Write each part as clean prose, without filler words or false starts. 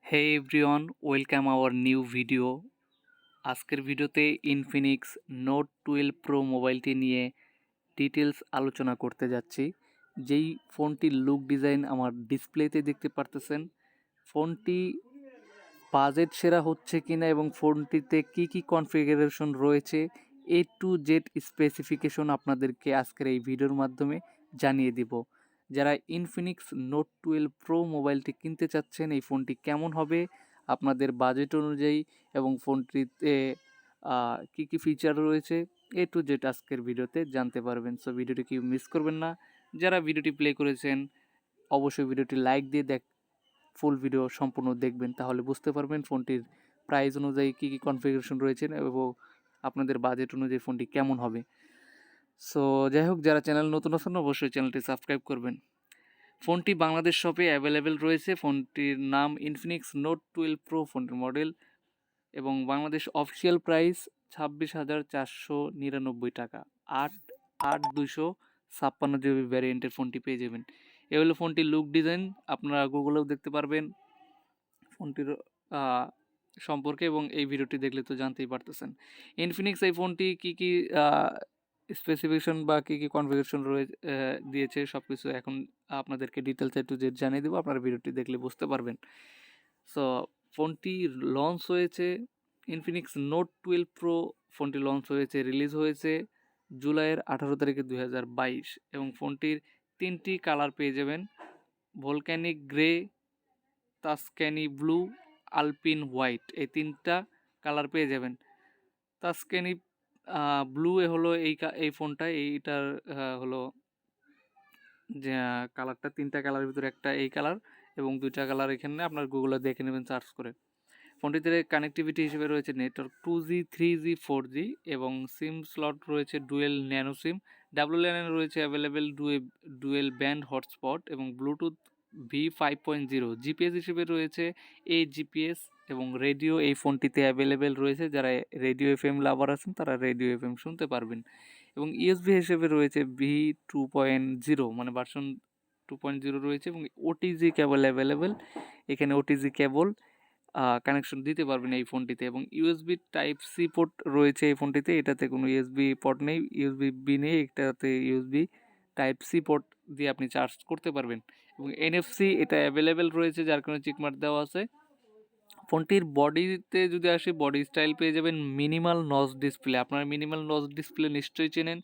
Hey everyone, welcome our new video. আজকের ভিডিওতে Infinix note 12 pro মোবাইলটি নিয়ে ডিটেলস আলোচনা করতে যাচ্ছি। যেই ফোনটির লুক ডিজাইন আমার ডিসপ্লেতে দেখতে পারতেছেন, ফোনটি বাজেট সেরা হচ্ছে কিনা এবং ফোনটিতে কি কি কনফিগারেশন রয়েছে টু জেড স্পেসিফিকেশন আপনাদেরকে আজকের এই ভিডিওর মাধ্যমে জানিয়ে দিব। যারা ইনফিনিক্স নোট 12 প্রো মোবাইলটি কিনতে চাচ্ছেন, এই ফোনটি কেমন হবে আপনাদের বাজেট অনুযায়ী এবং ফোনটিতে কী কী ফিচার রয়েছে টু জেড আজকের ভিডিওতে জানতে পারবেন। সো ভিডিওটি কি মিস করবেন না। যারা ভিডিওটি প্লে করেছেন অবশ্যই ভিডিওটি লাইক দিয়ে ফুল ভিডিও সম্পূর্ণ দেখবেন, তাহলে বুঝতে পারবেন ফোনটির প্রাইস অনুযায়ী কী কী কনফিগারেশন রয়েছে এবং আপনাদের বাজেট অনুযায়ী ফোনটি কেমন হবে। সো যাই হোক, যারা চ্যানেল নতুন আছেন অবশ্যই চ্যানেলটি সাবস্ক্রাইব করবেন। ফোনটি বাংলাদেশ শপে অ্যাভেলেবেল রয়েছে। ফোনটির নাম ইনফিনিক্স নোট 12 প্রো ফোনটির মডেল এবং বাংলাদেশ অফিসিয়াল প্রাইস 26,499 টাকা। 8/256 জিবি ভ্যারিয়েন্টের ফোনটি পেয়ে যাবেন। এ হলো ফোনটির লুক ডিজাইন, আপনারা গুগলেও দেখতে পারবেন ফোনটির সম্পর্কে এবং এই ভিডিওটি দেখলে তো জানতেই পারতেছেন। ইনফিনিক্স এই ফোনটি কী কী স্পেসিফিকেশন বা কী কী কনফিগারেশন দিয়েছে সব কিছু এখন আপনাদেরকে ডিটেলস টু জেড জানিয়ে দেবো, আপনারা ভিডিওটি দেখলে বুঝতে পারবেন। সো ফোনটি লঞ্চ হয়েছে, ইনফিনিক্স নোট 12 প্রো ফোনটি লঞ্চ হয়েছে, রিলিজ হয়েছে জুলাইয়ের 18 তারিখে 2022 এবং ফোনটির 3টি কালার পেয়ে যাবেন: ভলক্যানিক গ্রে, তাস্ক্যানি ব্লু, আলপিন হোয়াইট। এই 3টা কালার পেয়ে যাবেন। তাস্ক্যানি ব্লু হলো এই ফোনটা, এইটার হলো যে কালারটা, 3টা কালারের ভিতরে একটা এই কালার এবং 2টা কালার এখানে আপনার গুগলে দেখে নেবেন সার্চ করে। ফোনটিতে কানেক্টিভিটি হিসেবে রয়েছে নেটওয়ার্ক 2G 3G 4G এবং সিম স্লট রয়েছে ডুয়েল ন্যানো সিম। ডাবল ল্যানে রয়েছে অ্যাভেলেবেল ডুয়েল ব্যান্ড হটস্পট এবং ব্লুটুথ V5.0। জিপিএস হিসেবে রয়েছে জিপিএস এবং রেডিও এই ফোনটিতে অ্যাভেলেবেল রয়েছে। যারা রেডিও এফএম লাভার আছেন তারা রেডিও এফএম শুনতে পারবেন এবং ইউএসবি হিসেবে রয়েছে V2.0 মানে ভার্সন 2.0 রয়েছে এবং ওটিজি কেবল অ্যাভেলেবেল। এখানে ওটিজি কেবল কানেকশন দিতে পারবেন এই ফোনটিতে এবং ইউএসবি টাইপ সি পোর্ট রয়েছে এই ফোনটিতে। এটাতে কোনো ইউএসবি পোর্ট নেই, ইউএসবি বি নেই, এটাতে ইউএসবি টাইপ সি পোর্ট দিয়ে আপনি চার্জ করতে পারবেন এবং এনএফসি এটা অ্যাভেলেবেল রয়েছে, যার কারণে চিকমার্ক দেওয়া আছে। ফোনটির বডিতে যদি আসি, বডি স্টাইল পেয়ে যাবেন মিনিমাল নচ ডিসপ্লে। আপনারা মিনিমাল নচ ডিসপ্লে নিশ্চয়ই চেনেন।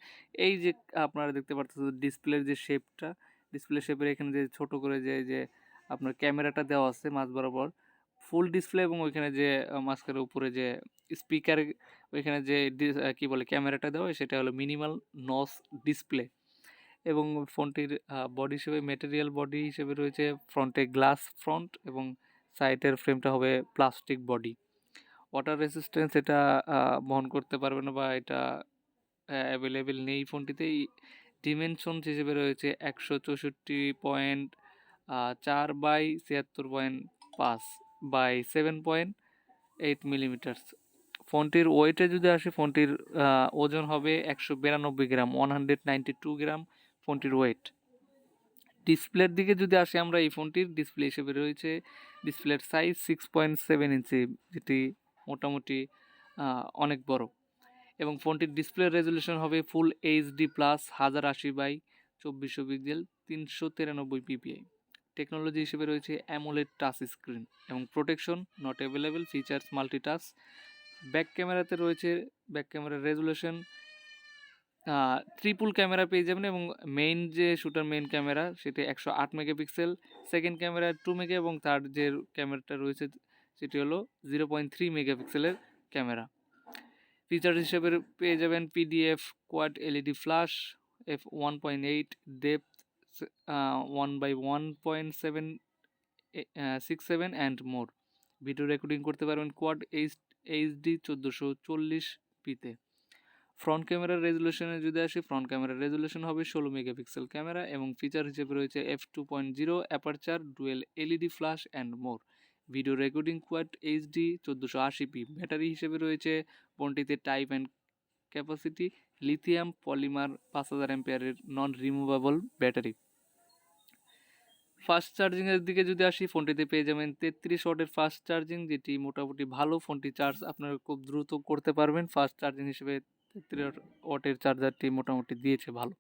এই যে আপনারা দেখতে পাচ্ছেন ডিসপ্লের যে শেপটা, ডিসপ্লে শেপের এখানে যে ছোট করে যে আপনার ক্যামেরাটা দেওয়া আছে মাঝ বরাবর ফুল ডিসপ্লে এবং ওইখানে যে মাঝখানের উপরে যে স্পিকার, ওইখানে যে কী বলে ক্যামেরাটা দেওয়া হয় সেটা হলো মিনিমাল নচ ডিসপ্লে। এবং ফোনটির বডি হিসেবে ম্যাটেরিয়াল বডি হিসেবে রয়েছে ফ্রন্টে গ্লাস ফ্রন্ট এবং সাইডের ফ্রেমটা হবে প্লাস্টিক বডি। ওয়াটার রেসিস্ট্যান্স এটা বহন করতে পারবে না বা এটা অ্যাভেলেবেল নেই ফোনটিতে। ডিমেনশনস হিসেবে রয়েছে 164.4/76.5 বাই 7.8 মিলিমিটার্স। ফোনটির ওয়েটে যদি আসে, ফোনটির ওজন হবে 192 গ্রাম, 192 গ্রাম ফোনটির ওয়েট। ডিসপ্লের দিকে যদি আসি আমরা, এই ফোনটির ডিসপ্লে হিসেবে রয়েছে ডিসপ্লের সাইজ 6.7 ইঞ্চি, যেটি মোটামুটি অনেক বড় এবং ফোনটির ডিসপ্লের রেজলিউশন হবে full HD plus 1080x2400 pixel 393 PPI. Technology হিসেবে রয়েছে অ্যামোলেড টাচ স্ক্রিন এবং protection not available, features multi-touch. Back ক্যামেরাতে রয়েছে ব্যাক ক্যামেরার রেজলিউশন ট্রিপল ক্যামেরা পেয়ে যাবেন এবং মেইন যে শুটার মেইন ক্যামেরা সেটি 108 মেগাপিক্সেল, সেকেন্ড ক্যামেরা 2 মেগা এবং থার্ড যে ক্যামেরাটা রয়েছে সেটি হলো 0.3 মেগাপিক্সেলের ক্যামেরা। ফিচার হিসেবে পেয়ে যাবেন PDF quad LED flash, f1.8 depth 1/1.767 and more. Video recording করতে পারবেন কোয়াড এইচডি 1440p-তে। ফ্রন্ট ক্যামেরার রেজলিউশনে যদি আসি, ফ্রন্ট ক্যামেরার রেজলিউশন হবে 16 মেগাপিক্সেল ক্যামেরা এবং ফিচার হিসেবে রয়েছে f2.0 aperture, dual LED flash and more. Video recording quad HD 1480p। Battery হিসেবে রয়েছে ফোনটিতে type and capacity lithium polymer 5000 অ্যাম্পিয়ারের নন রিমুভেবল ব্যাটারি। ফাস্ট চার্জিংয়ের দিকে যদি আসি, ফোনটিতে পেয়ে যাবেন 33 ওয়াটের ফাস্ট চার্জিং, যেটি মোটামুটি ভালো। ফোনটি চার্জ আপনারা খুব দ্রুত করতে পারবেন। ফাস্ট চার্জিং হিসেবে 33 ওয়াটের চার্জারটি মোটামুটি দিয়েছে ভালো।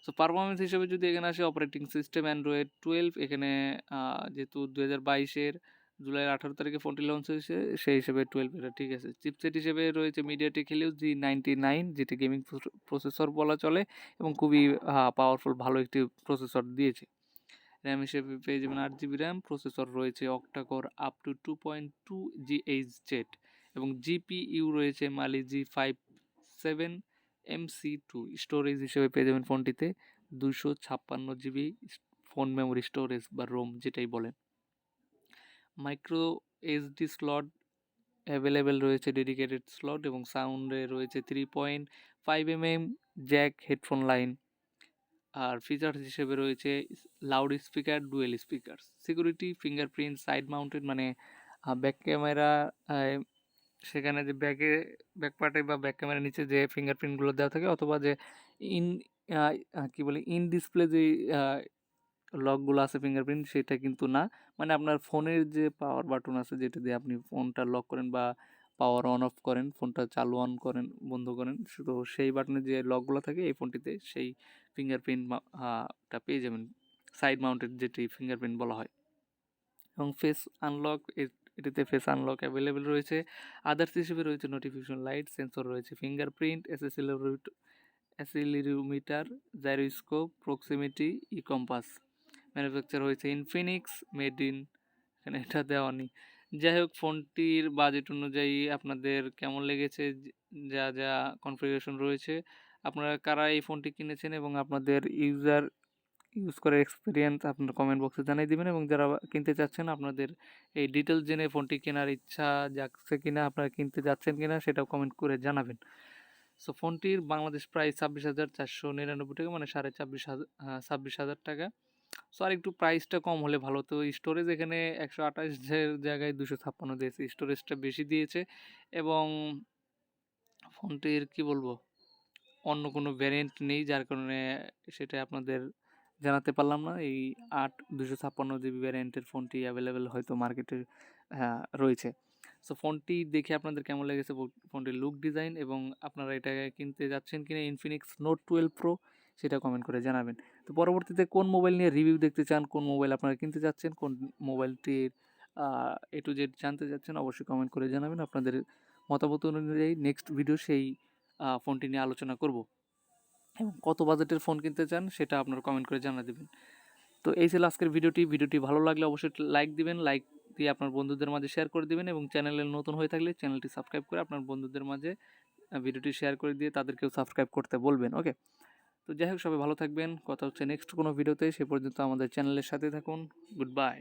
সো পারফরমেন্স হিসেবে যদি এখানে আসে, অপারেটিং সিস্টেম অ্যান্ড্রয়েড 12। এখানে যেহেতু 2022-এর জুলাই 18 তারিখে ফোনটি লঞ্চ হয়েছে, সেই হিসেবে 12 এটা ঠিক আছে। চিপসেট হিসেবে রয়েছে মিডিয়াটেক হিলিও G99, যেটি গেমিং প্রসেসর বলা চলে এবং খুবই পাওয়ারফুল ভালো একটি প্রসেসর দিয়েছে। র্যাম হিসেবে পেয়ে যাবেন 8 GB র্যাম। প্রসেসর রয়েছে অক্টাকোর আপ টু 2.2 GHz এবং জিপিইউ রয়েছে মালি G57MC2। স্টোরেজ হিসেবে পেয়ে যাবেন ফোনটিতে 256 GB ফোন মেমোরি স্টোরেজ বা রোম যেটাই বলেন। মাইক্রো এসডি স্লট অ্যাভেলেবেল রয়েছে, ডেডিকেটেড স্লট, এবং সাউন্ডে রয়েছে 3.5 mm জ্যাক হেডফোন লাইন। আর ফিচার্স হিসেবে রয়েছে loud speaker, dual speaker. Security fingerprint side mounted, মানে ব্যাক ক্যামেরা, সেখানে যে ব্যাক পার্টে বা ব্যাক ক্যামেরার নিচে যে ফিঙ্গারপ্রিন্টগুলো দেওয়া থাকে, অথবা যে ইন কি বলে ইন ডিসপ্লে যে লকগুলো আছে ফিঙ্গারপ্রিন্ট, সেটা কিন্তু না। মানে আপনার ফোনের যে পাওয়ার বাটন আছে, যেটা দিয়ে আপনি ফোনটা লক করেন বা পাওয়ার অন অফ করেন, ফোনটা চালু অন করেন বন্ধ করেন, শুধু সেই বাটনে যে লকগুলো থাকে এই ফোনটিতে সেই ফিঙ্গারপ্রিন্ট টা পেয়ে যাবেন, সাইড মাউন্টেড যেটি ফিঙ্গারপ্রিন্ট বলা হয়। এবং ফেস আনলক, এটিতে ফেস আনলক অ্যাভেলেবেল রয়েছে। আদার্স হিসেবে রয়েছে নোটিফিকেশন লাইট, সেন্সর রয়েছে ফিঙ্গারপ্রিন্ট, অ্যাসিলিরোমিটার, জাইরোস্কোপ, প্রক্সিমিটি, ই কম্পাস। ম্যানুফ্যাকচার হয়েছে ইনফিনিক্স, মেড ইন, এখানে এটা দেওয়া নেই। যাই হোক, ফোনটির বাজেট অনুযায়ী আপনাদের কেমন লেগেছে, যা যা কনফিগারেশন রয়েছে, আপনারা কারা এই ফোনটি কিনেছেন এবং আপনাদের ইউজ করার এক্সপিরিয়েন্স আপনার কমেন্ট বক্সে জানিয়ে দিবেন। এবং যারা কিনতে চাচ্ছেন, আপনাদের এই ডিটেলস জেনে ফোনটি কেনার ইচ্ছা জাগছে কিনা, আপনারা কিনতে যাচ্ছেন কিনা, সেটাও কমেন্ট করে জানাবেন। সো ফোনটির বাংলাদেশ প্রাইস 26,499 টাকা, মানে 26,500 টাকা। সো আর একটু প্রাইসটা কম হলে ভালো হতো। স্টোরেজ এখানে 128 জায়গায় 256 দিয়েছে, স্টোরেজটা বেশি দিয়েছে। এবং ফোনটির কি বলবো, অন্য কোনো ভ্যারিয়েন্ট নেই, যার কারণে সেটা আপনাদের জানাতে পারলাম না। এই 256 GB ভ্যারিয়েন্টের ফোনটি অ্যাভেলেবেল হয়তো মার্কেটে রয়েছে। সো ফোনটি দেখে আপনাদের কেমন লেগেছে, ফোনটির লুক ডিজাইন, এবং আপনারা এটা কিনতে যাচ্ছেন কিনা ইনফিনিক্স নোট 12 প্রো, সেটা কমেন্ট করে জানাবেন। তো পরবর্তীতে কোন মোবাইল নিয়ে রিভিউ দেখতে চান, কোন মোবাইল আপনারা কিনতে যাচ্ছেন, কোন মোবাইলটির A to Z জানতে চাচ্ছেন, অবশ্যই কমেন্ট করে জানাবেন। আপনাদের মতামত অনুযায়ী নেক্সট ভিডিও সেই ফোনটি নিয়ে আলোচনা করব, এবং কত বাজেটের ফোন কিনতে চান সেটা আপনারা কমেন্ট করে জানা দেবেন। তো এই ছিল আজকের ভিডিওটি ভালো লাগলে অবশ্যই লাইক দিবেন, লাইক দিয়ে আপনার বন্ধুদের মাঝে শেয়ার করে দিবেন, এবং চ্যানেলে নতুন হয়ে থাকলে চ্যানেলটি সাবস্ক্রাইব করে আপনার বন্ধুদের মাঝে ভিডিওটি শেয়ার করে দিয়ে তাদেরকেও সাবস্ক্রাইব করতে বলবেন। ওকে, তো যাই হোক, সবাই ভালো থাকবেন। কথা হচ্ছে নেক্সট কোনো ভিডিওতে, সে পর্যন্ত আমাদের চ্যানেলের সাথে থাকুন। Good bye.